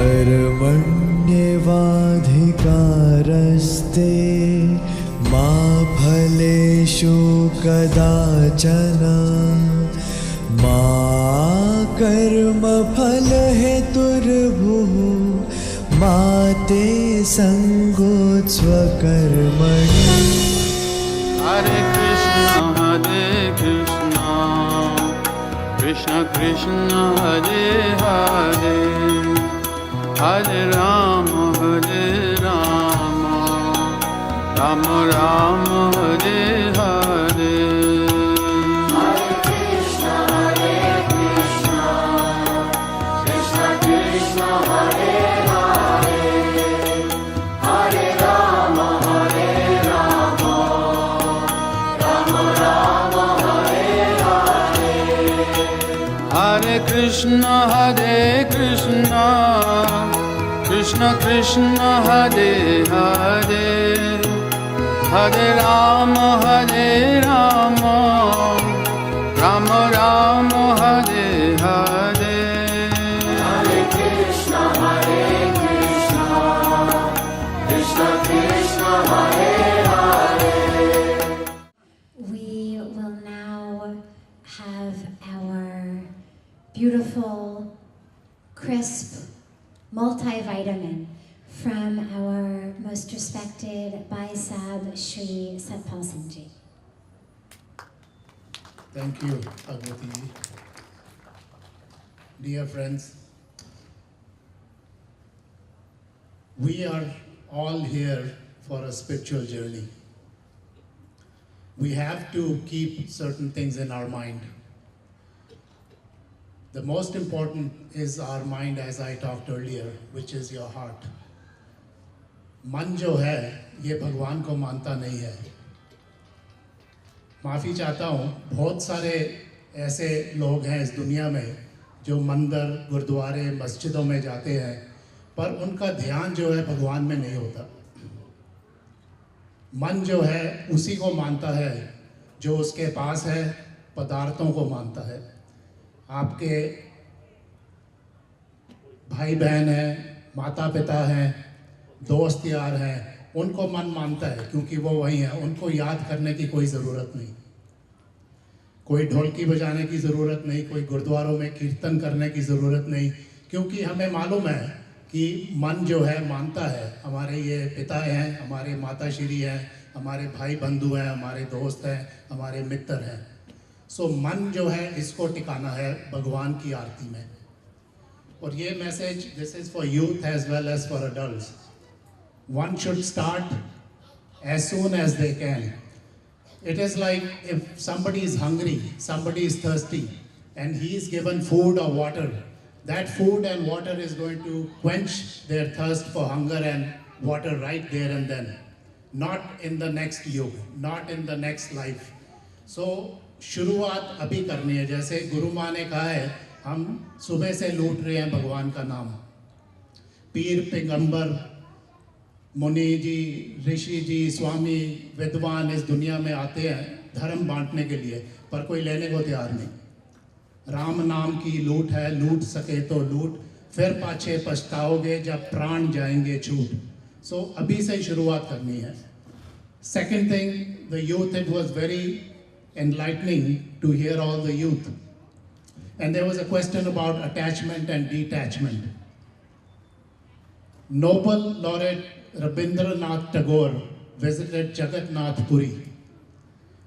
कर्मण्येवाधिकारस्ते मा फलेषु कदाचन मा कर्मफलहेतुर्भुः मा ते सङ्गोत्स्वकर्मणि। हरे कृष्ण कृष्ण कृष्ण हरे हरे हरे राम राम राम हरे हरे। हरे कृष्ण कृष्ण कृष्ण हरे हरे हरे राम राम राम हरे हरे। हरे कृष्ण कृष्ण कृष्ण हरे हरे हरे राम राम राम हरे हरे। हरे Krishna Krishna Krishna Hare Hare. We will now have our beautiful, crisp multivitamin from our most respected Bhai Sahib Shri Satpal Singh Ji. Thank you, Bhagwati ji. Dear friends, we are all here for a spiritual journey. We have to keep certain things in our mind. The most important is our mind, as I talked earlier, which is your heart. मन जो है ये भगवान को मानता नहीं है। माफ़ी चाहता हूँ, बहुत सारे ऐसे लोग हैं इस दुनिया में जो मंदिर, गुरुद्वारे, मस्जिदों में जाते हैं, पर उनका ध्यान जो है भगवान में नहीं होता। मन जो है उसी को मानता है जो उसके पास है, पदार्थों को मानता है। आपके भाई बहन हैं, माता पिता हैं, दोस्त यार हैं, उनको मन मानता है क्योंकि वो वही हैं। उनको याद करने की कोई ज़रूरत नहीं, कोई ढोलकी बजाने की ज़रूरत नहीं, कोई गुरुद्वारों में कीर्तन करने की ज़रूरत नहीं, क्योंकि हमें मालूम है कि मन जो है मानता है। हमारे ये पिता हैं, हमारे माता श्री हैं, हमारे भाई बंधु हैं, हमारे दोस्त हैं, हमारे मित्र हैं। सो मन जो है इसको टिकाना है भगवान की आरती में। और ये message this is for youth as well as for adults. One should start as soon as they can. It is like if somebody is hungry, somebody is thirsty, and he is given food or water, that food and water is going to quench their thirst for hunger and water right there and then, not in the next yug, not in the next life. So शुरुआत अभी करनी है। जैसे गुरु माँ ने कहा है, हम सुबह से लूट रहे हैं भगवान का नाम। पीर पैगंबर, मुनि जी, ऋषि जी, स्वामी, विद्वान इस दुनिया में आते हैं धर्म बांटने के लिए, पर कोई लेने को तैयार नहीं। राम नाम की लूट है, लूट सके तो लूट, फिर पाछे पछताओगे जब प्राण जाएंगे छूट। सो अभी से शुरुआत करनी है। Second thing, the youth, it was very enlightening to hear all the youth. And there was a question about attachment and detachment. Nobel laureate Rabindranath Tagore visited Jagannath Puri.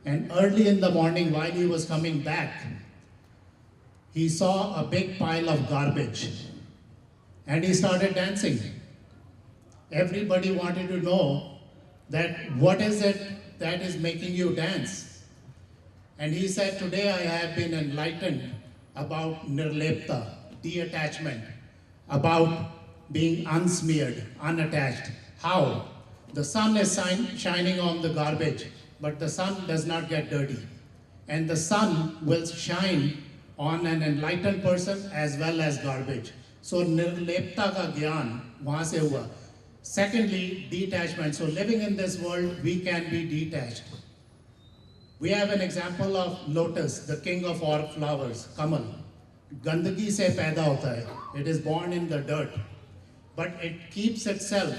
And early in the morning, while he was coming back, he saw a big pile of garbage. And he started dancing. Everybody wanted to know that what is it that is making you dance? And he said, today I have been enlightened about nirlepta, detachment, about being unsmeared, unattached. How? The sun is shining on the garbage, but the sun does not get dirty. And the sun will shine on an enlightened person as well as garbage. So nirlepta ka gyan wahan se hua. Secondly, detachment. So living in this world, we can be detached. We have an example of lotus, the king of all flowers, kamal. गंदगी से पैदा होता है. It is born in the dirt. but it keeps itself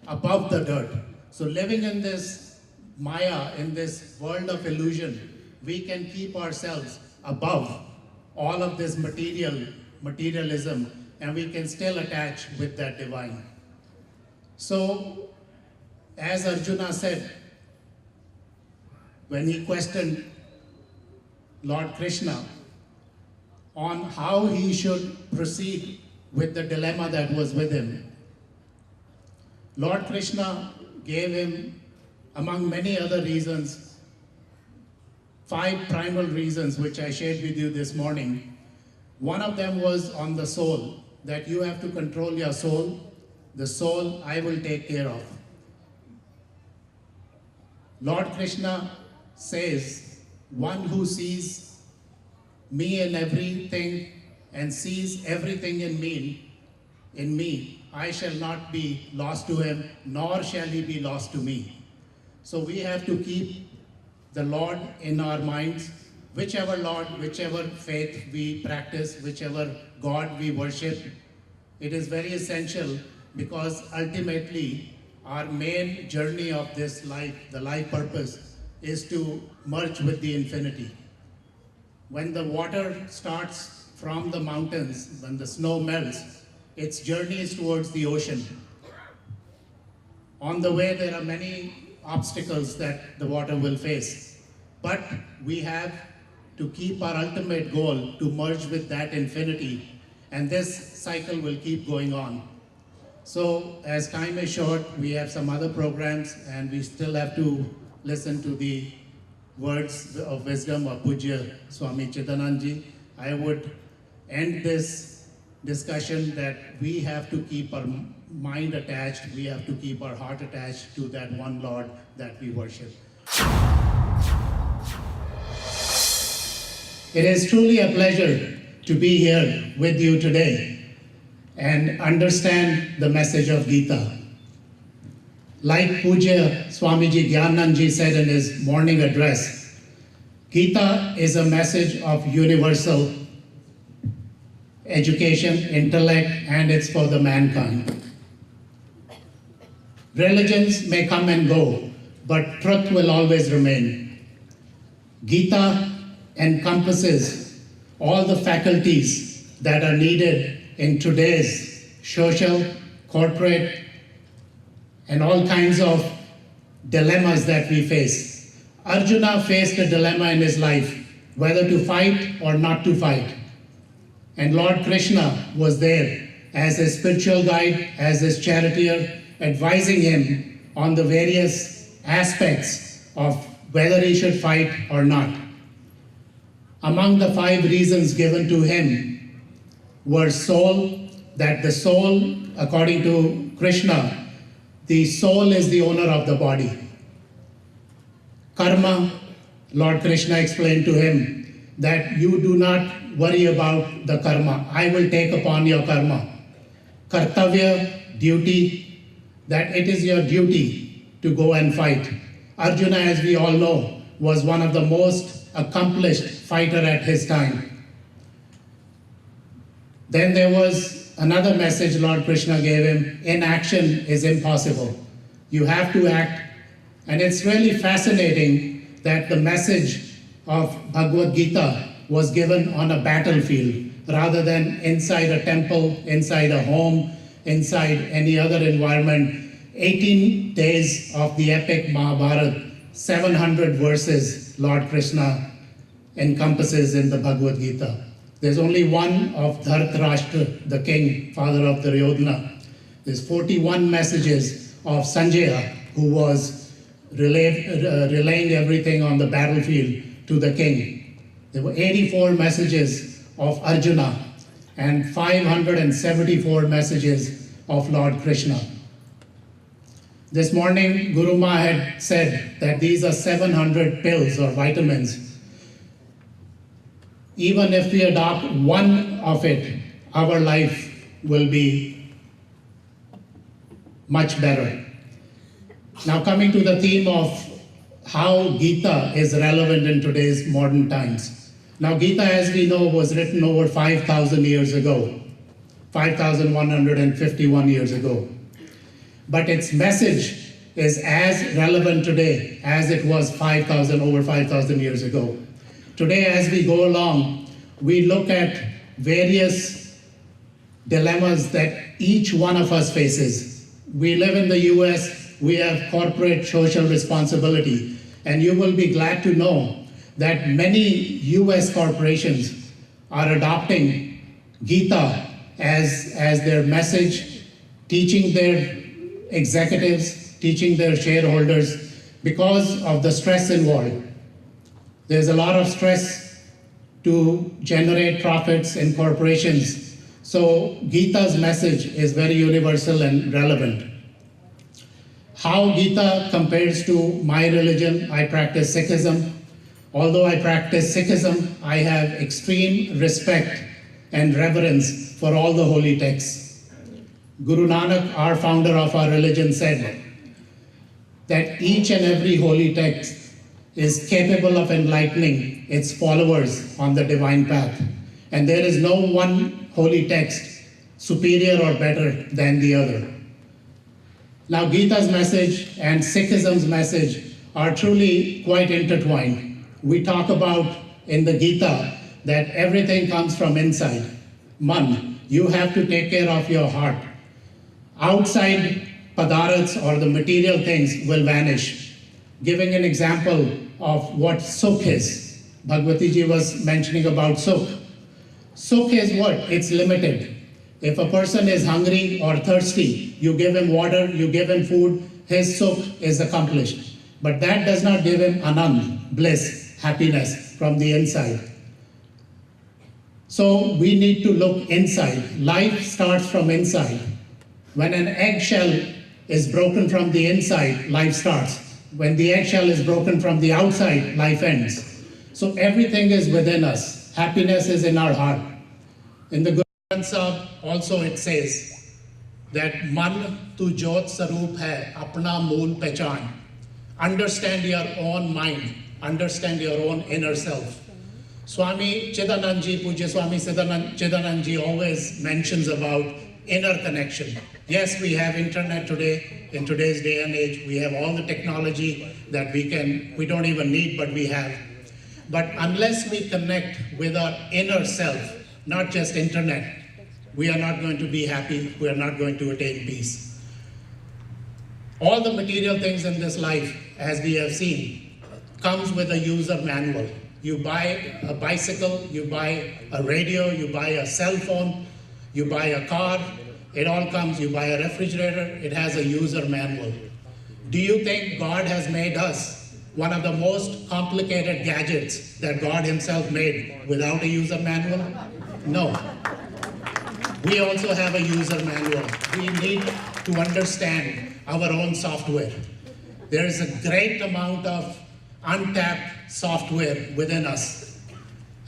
above the dirt. So living in this Maya, in this world of illusion, we can keep ourselves above all of this materialism, and we can still attach with that divine. So, as Arjuna said, when he questioned Lord Krishna on how he should proceed with the dilemma that was with him, Lord Krishna gave him, among many other reasons, 5 primal reasons which I shared with you this morning. One of them was on the soul, that you have to control your soul. The soul I will take care of. Lord Krishna says, one who sees me in everything and sees everything in me, I shall not be lost to him, nor shall he be lost to me. So we have to keep the Lord in our minds, whichever Lord, whichever faith we practice, whichever God we worship. It is very essential, because ultimately our main journey of this life, the life purpose, is to merge with the infinity. When the water starts from the mountains, when the snow melts, its journey is towards the ocean. On the way, there are many obstacles that the water will face, but we have to keep our ultimate goal to merge with that infinity, and this cycle will keep going on. So, as time is short, we have some other programs, and we still have to listen to the words of wisdom of Pujya Swami Chidanand. I would end this discussion that we have to keep our mind attached, we have to keep our heart attached to that one Lord that we worship. It is truly a pleasure to be here with you today and understand the message of Gita. Like Pujya Swamiji Gyananand said in his morning address, Gita is a message of universal education, intellect, and it's for the mankind. Religions may come and go, but truth will always remain. Gita encompasses all the faculties that are needed in today's social, corporate, and all kinds of dilemmas that we face. Arjuna faced a dilemma in his life, whether to fight or not to fight. And Lord Krishna was there as his spiritual guide, as his charioteer, advising him on the various aspects of whether he should fight or not. Among the 5 reasons given to him were soul, that the soul, according to Krishna, the soul is the owner of the body. Karma, Lord Krishna explained to him that you do not worry about the karma. I will take upon your karma. Kartavya, duty, that it is your duty to go and fight. Arjuna, as we all know, was one of the most accomplished fighter at his time. Then there was another message Lord Krishna gave him: inaction is impossible. You have to act. And it's really fascinating that the message of Bhagavad Gita was given on a battlefield rather than inside a temple, inside a home, inside any other environment. 18 days of the epic Mahabharata, 700 verses Lord Krishna encompasses in the Bhagavad Gita. There's only one of Dhritarashtra, the king, father of Duryodhana. There's 41 messages of Sanjaya, who was relaying everything on the battlefield to the king. There were 84 messages of Arjuna and 574 messages of Lord Krishna. This morning, Guru Ma had said that these are 700 pills or vitamins. Even if we adopt one of it, our life will be much better. Now, coming to the theme of how Gita is relevant in today's modern times. Now, Gita, as we know, was written over 5,000 years ago. 5,151 years ago. But its message is as relevant today as it was over 5,000 years ago. Today, as we go along, we look at various dilemmas that each one of us faces. We live in the US, we have corporate social responsibility, and you will be glad to know that many US corporations are adopting Gita as their message, teaching their executives, teaching their shareholders because of the stress involved. There's a lot of stress to generate profits in corporations. So Gita's message is very universal and relevant. How Gita compares to my religion, I practice Sikhism. Although I practice Sikhism, I have extreme respect and reverence for all the holy texts. Guru Nanak, our founder of our religion, said that each and every holy text is capable of enlightening its followers on the divine path. And there is no one holy text superior or better than the other. Now, Gita's message and Sikhism's message are truly quite intertwined. We talk about in the Gita that everything comes from inside. Man, you have to take care of your heart. Outside padarats or the material things will vanish. Giving an example of what sukh is. Bhagwati ji was mentioning about sukh. Sukh is what? It's limited. If a person is hungry or thirsty, you give him water, you give him food, his sukh is accomplished. But that does not give him anand, bliss, happiness from the inside. So we need to look inside. Life starts from inside. When an eggshell is broken from the inside, life starts. When the eggshell is broken from the outside, life ends. So everything is within us. Happiness is in our heart. In the Guru Granth Sahib also it says that man tu jot saroop hai, apna mool pehchan. Understand your own mind, understand your own inner self. Swami Chidanand Ji, Pujya Swami Chidanand Ji always mentions about inner connection. Yes, we have internet today, in today's day and age, we have all the technology that we don't even need, but we have. But unless we connect with our inner self, not just internet, we are not going to be happy, we are not going to attain peace. All the material things in this life, as we have seen, comes with a user manual. You buy a bicycle, you buy a radio, you buy a cell phone, you buy a car, it all comes, you buy a refrigerator, it has a user manual. Do you think God has made us one of the most complicated gadgets that God himself made without a user manual? No. We also have a user manual. We need to understand our own software. There is a great amount of untapped software within us.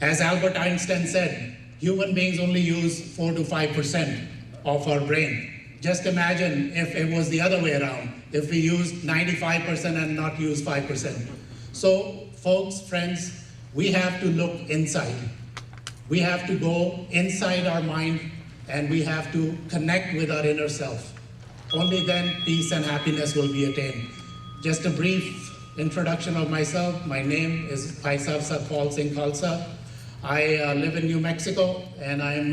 As Albert Einstein said, human beings only use 4 to 5% of our brain. Just imagine if it was the other way around, if we used 95% and not use 5%. So folks, friends, we have to look inside. We have to go inside our mind and we have to connect with our inner self. Only then peace and happiness will be attained. Just a brief introduction of myself. My name is Bhai Sahib Satpal Singh Khalsa. I live in New Mexico and I'm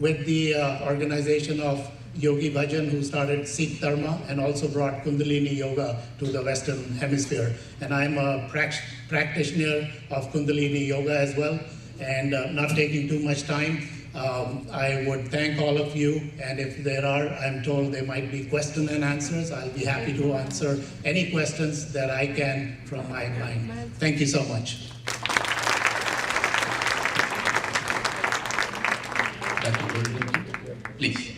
with the organization of Yogi Bhajan, who started Sikh Dharma and also brought Kundalini Yoga to the Western Hemisphere. And I'm a practitioner of Kundalini Yoga as well. And not taking too much time, I would thank all of you. And if there are, I'm told there might be question and answers. I'll be happy to answer any questions that I can from my mind. Thank you so much. Please.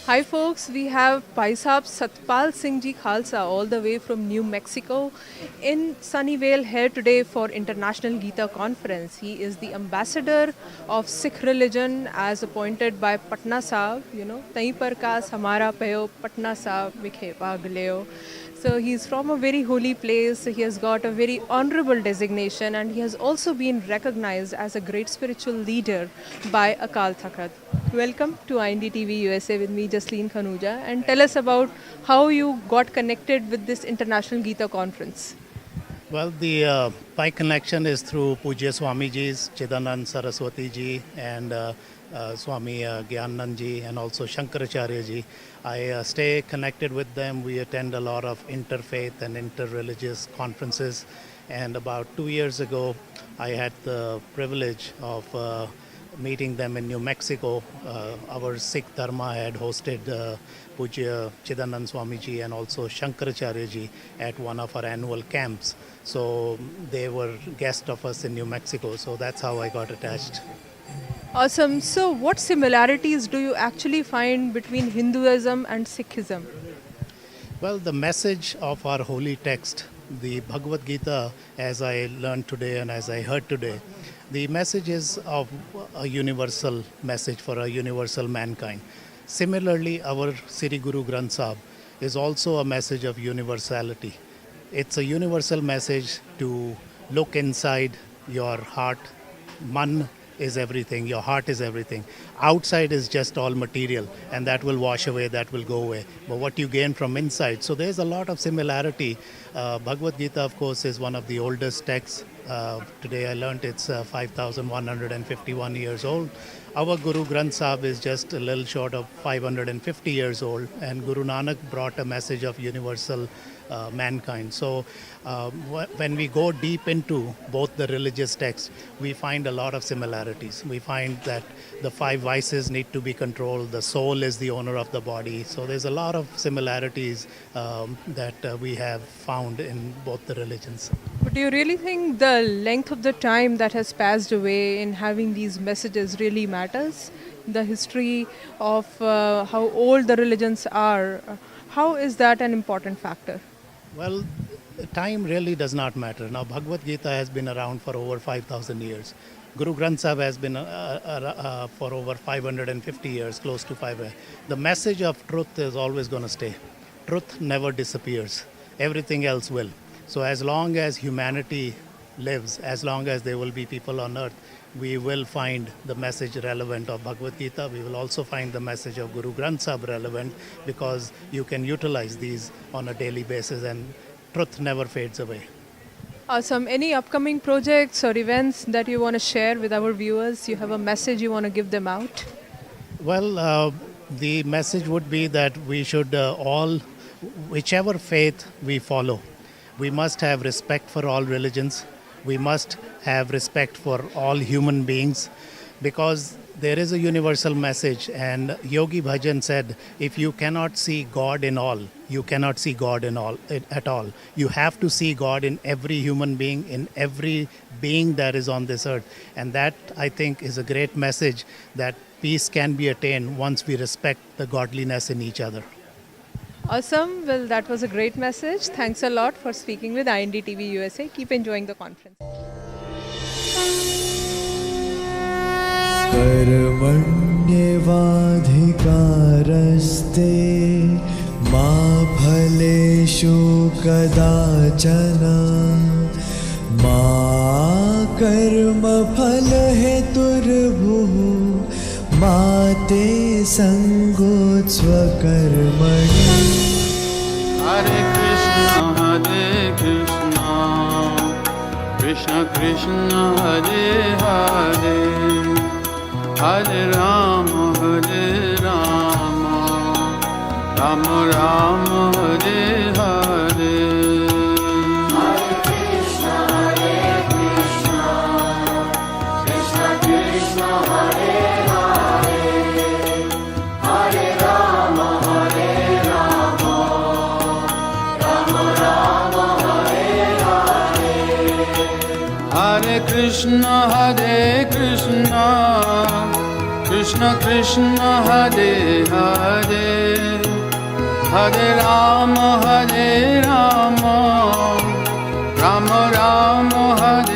Hi folks, we have Bhai Sahib Satpal Singh Ji Khalsa all the way from New Mexico in Sunnyvale here today for International Gita Conference. He is the ambassador of Sikh religion as appointed by Patna Sahib, Tahi par kaas hamara payo Patna Sahib vikhe bhag leo. So he's from a very holy place. He has got a very honorable designation, and he has also been recognized as a great spiritual leader by Akal Takht. Welcome to INDTV USA with me, Jasleen Khanuja, and tell us about how you got connected with this International Gita Conference. Well, my connection is through Pujya Swamiji's, Chidanand Saraswati ji, and Swami Gyananand ji, and also Shankaracharya ji. I stay connected with them. We attend a lot of interfaith and interreligious conferences. And about 2 years ago, I had the privilege of meeting them in New Mexico. Our Sikh Dharma had hosted Pujya Chidanand Swamiji and also Shankaracharya ji at one of our annual camps. So they were guests of us in New Mexico. So that's how I got attached. Awesome. So, what similarities do you actually find between Hinduism and Sikhism? Well, the message of our holy text, the Bhagavad Gita, as I learned today and as I heard today, the message is of a universal message for a universal mankind. Similarly, our Sri Guru Granth Sahib is also a message of universality. It's a universal message to look inside your heart. Man is everything, your heart is everything. Outside is just all material, and that will wash away, that will go away. But what you gain from inside, so there's a lot of similarity. Bhagavad Gita, of course, is one of the oldest texts. Today I learned it's 5,151 years old. Our Guru Granth Sahib is just a little short of 550 years old, and Guru Nanak brought a message of universal mankind. So when we go deep into both the religious texts, we find a lot of similarities. We find that the 5 vices need to be controlled, the soul is the owner of the body. So there's a lot of similarities that we have found in both the religions. But do you really think the length of the time that has passed away in having these messages really matters? The history of how old the religions are, how is that an important factor? Well, time really does not matter. Now, Bhagavad Gita has been around for over 5,000 years. Guru Granth Sahib has been for over 550 years, close to 500. The message of truth is always going to stay. Truth never disappears. Everything else will. So as long as humanity lives, as long as there will be people on earth, we will find the message relevant of Bhagavad Gita. We will also find the message of Guru Granth Sahib relevant, because you can utilize these on a daily basis and truth never fades away. Awesome. Any upcoming projects or events that you want to share with our viewers? You have a message you want to give them out? Well, the message would be that we should all, whichever faith we follow, we must have respect for all religions. We must have respect for all human beings, because there is a universal message. And Yogi Bhajan said, if you cannot see God in all, you cannot see God in all at all. You have to see God in every human being, in every being that is on this earth. And that, I think, is a great message, that peace can be attained once we respect the godliness in each other. Awesome. Well, that was a great message. Thanks a lot for speaking with INDTV USA. Keep enjoying the conference. कर्मण्येवाधिकारस्ते मा फलेषु कदाचन मा कर्मफलहेतुर्भुः मा ते सङ्गोत्स्वकर्मणि. Hare Krishna, Krishna Krishna, Hare Hare, Hare Rama, Rama Rama, Hare Hare. Hare Krishna, Krishna Krishna, Hare Hare, Hare Rama, Rama Rama, Hare Hare. Hare Krishna, Krishna Krishna, Hare Hare, Hare Rama, Rama Rama, Hare